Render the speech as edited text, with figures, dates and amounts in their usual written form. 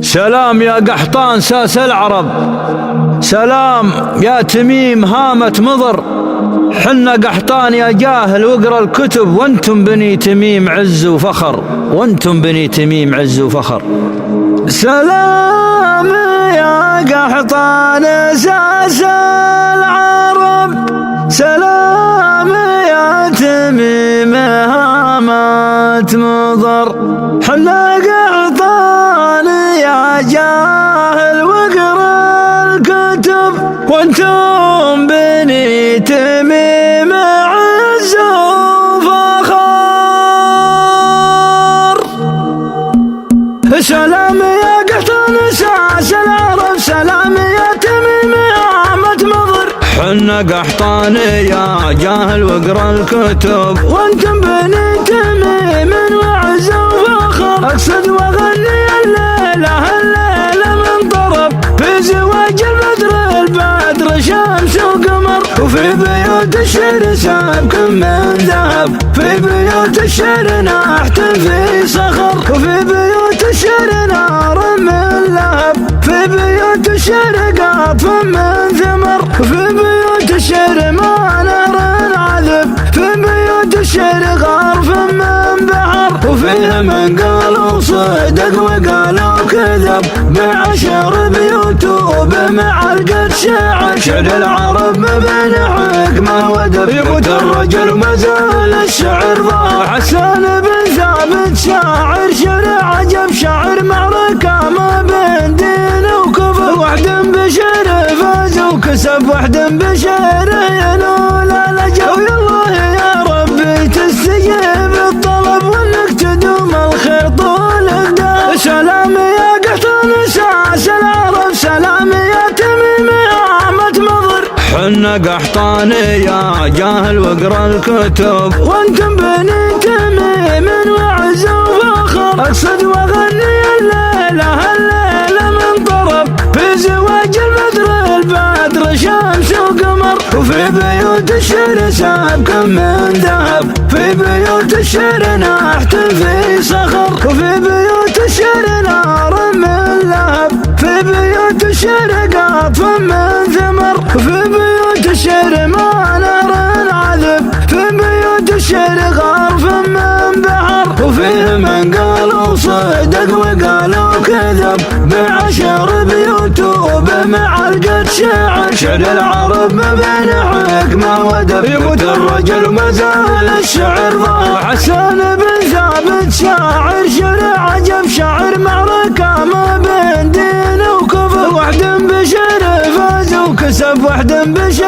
سلام يا قحطان ساس العرب، سلام يا تميم هامة مضر، حنا قحطان يا جاهل واقرا الكتب، وانتم بني تميم عز وفخر، وانتم بني تميم عز وفخر. سلام يا قحطان ساس العرب، سلام يا تميم هامة مضر، حنا قحطان يا جاهل واقرا الكتب، وانتم بني تميم عز وفخر. سلام يا قحطان ساس العرب، سلام يا تميم هامة مضر، حنا قحطان يا جاهل واقرا الكتب، وانتم بني تميم وعز وفخر. اقصد واغني الليله الليله من طرب، في زواج البدر شمس وقمر، وفي بيوت الشعر سابك من ذهب، في بيوت الشعر نحت في صخر، وفي بيوت الشعر نار من لهب، في بيوت الشعر قطف من ثمر، وفي بيوت الشعر ما نار عذب، في بيوت الشعر غرف من بحر، وفيها من قالوا صدق وقالوا كذب، بعشر بيوت وبمعرقة شعر، شعر العرب ما بين حكمة ودب، يموت الرجل ما زال الشعر ضاع. حسان بن ثابت شاعر شعر عجب، شاعر معركة ما بين دين وكفر، وحد بشعر فاز وكسب، وحد بشعر ينول الأجر، ويالله يا ربي تستجيب الطلب، وانك تدوم الخير طول الدار. سلام يا قحطان ساس العرب، سلام يا تميم هامة مضر، حنا قحطان يا جاهل واقرا الكتب، وانتم بني تميم وعز وفخر. اقصد واغني الليله الليله من طرب، في زواج البدر شمس وقمر، وفي بيوت الشعر سابك من ذهب، في بيوت الشعر نحت في صخر، وفي بيوت الشعر نار من لهب، في بيوت الشعر قطف من ثمر، وفي بيوت الشعر ما نار عذب، في بيوت الشعر غرف من بحر، وفيه من قالوا صدق وقالوا كذب، بعشر بيوت وبمعرقة شعر، شعر العرب ما بين حكمة ودب، يموت الرجل ما زال الشعر ضاع. حسان بن ثابت شاعر شعر عجب، شاعر معركة ما بين دين وكفر، وحد بشعر فاز وكسب، وحد بشعر